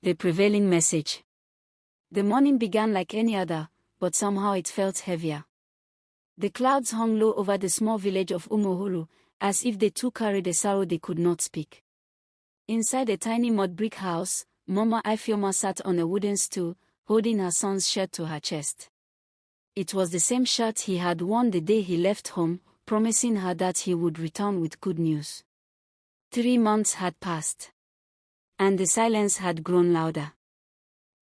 The Prevailing Message. The morning began like any other, but somehow it felt heavier. The clouds hung low over the small village of Umuhulu, as if they too carried a sorrow they could not speak. Inside a tiny mud brick house, Mama Ifeoma sat on a wooden stool, holding her son's shirt to her chest. It was the same shirt he had worn the day he left home, promising her that he would return with good news. 3 months had passed. And the silence had grown louder.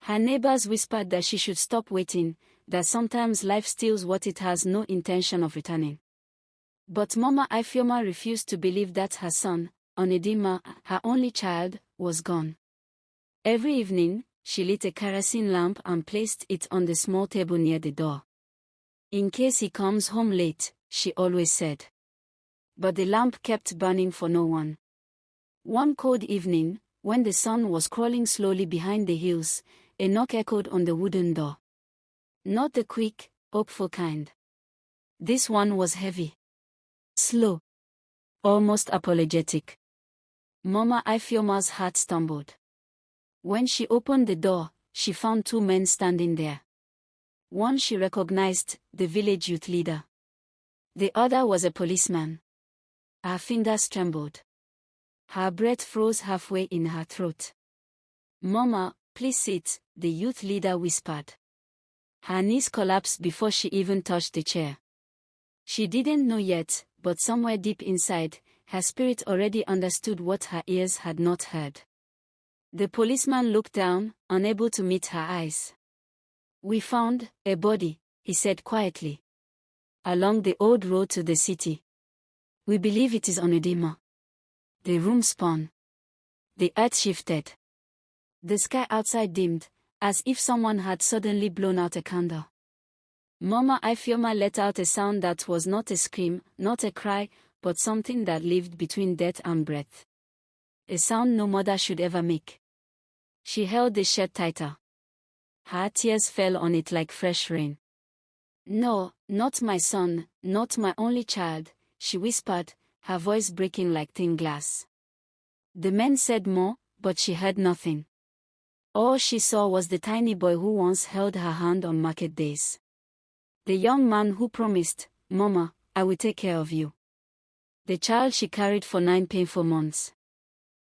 Her neighbors whispered that she should stop waiting, that sometimes life steals what it has no intention of returning. But Mama Ifeoma refused to believe that her son, Onedima, her only child, was gone. Every evening, she lit a kerosene lamp and placed it on the small table near the door. In case he comes home late, she always said. But the lamp kept burning for no one. One cold evening, when the sun was crawling slowly behind the hills, a knock echoed on the wooden door. Not the quick, hopeful kind. This one was heavy. Slow. Almost apologetic. Mama Ifeoma's heart stumbled. When she opened the door, she found 2 men standing there. One she recognized, the village youth leader. The other was a policeman. Her fingers trembled. Her breath froze halfway in her throat. "Mama, please sit," the youth leader whispered. Her knees collapsed before she even touched the chair. She didn't know yet, but somewhere deep inside, her spirit already understood what her ears had not heard. The policeman looked down, unable to meet her eyes. "We found a body," he said quietly. "Along the old road to the city. We believe it is Onedima." The room spun. The earth shifted. The sky outside dimmed, as if someone had suddenly blown out a candle. Mama Ifeoma let out a sound that was not a scream, not a cry, but something that lived between death and breath. A sound no mother should ever make. She held the shirt tighter. Her tears fell on it like fresh rain. "No, not my son, not my only child," she whispered, her voice breaking like thin glass. The men said more, but she heard nothing. All she saw was the tiny boy who once held her hand on market days. The young man who promised, "Mama, I will take care of you." The child she carried for 9 painful months.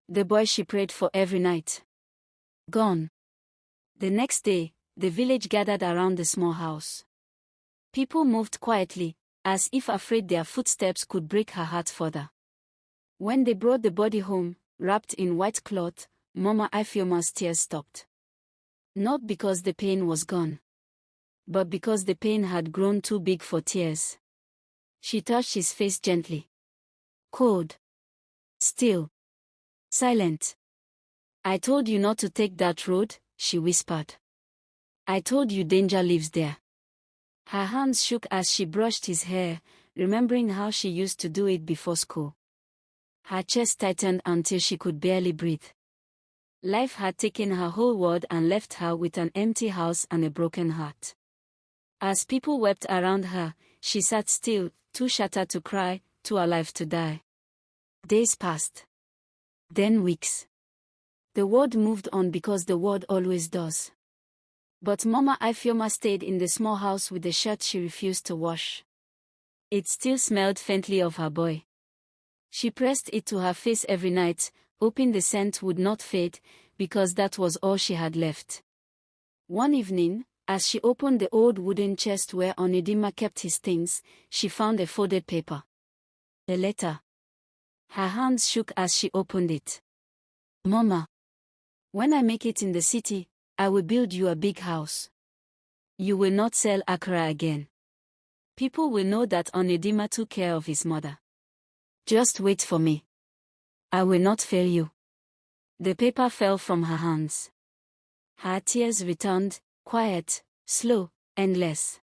The boy she prayed for every night. Gone. The next day, the village gathered around the small house. People moved quietly, as if afraid their footsteps could break her heart further. When they brought the body home, wrapped in white cloth, Mama Ifeoma's tears stopped. Not because the pain was gone, but because the pain had grown too big for tears. She touched his face gently. Cold. Still. Silent. "I told you not to take that road," she whispered. "I told you danger lives there." Her hands shook as she brushed his hair, remembering how she used to do it before school. Her chest tightened until she could barely breathe. Life had taken her whole world and left her with an empty house and a broken heart. As people wept around her, she sat still, too shattered to cry, too alive to die. Days passed. Then weeks. The world moved on because the world always does. But Mama Ifeoma stayed in the small house with the shirt she refused to wash. It still smelled faintly of her boy. She pressed it to her face every night, hoping the scent would not fade, because that was all she had left. One evening, as she opened the old wooden chest where Onedima kept his things, she found a folded paper. A letter. Her hands shook as she opened it. "Mama, when I make it in the city, I will build you a big house. You will not sell Accra again. People will know that Onedima took care of his mother. Just wait for me. I will not fail you." The paper fell from her hands. Her tears returned, quiet, slow, endless.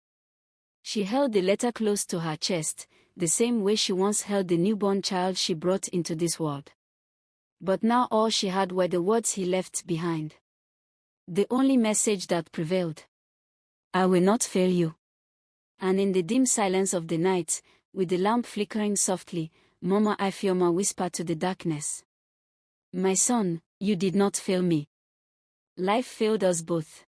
She held the letter close to her chest, the same way she once held the newborn child she brought into this world. But now all she had were the words he left behind. The only message that prevailed. "I will not fail you." And in the dim silence of the night, with the lamp flickering softly, Mama Ifeoma whispered to the darkness, "My son, you did not fail me. Life failed us both.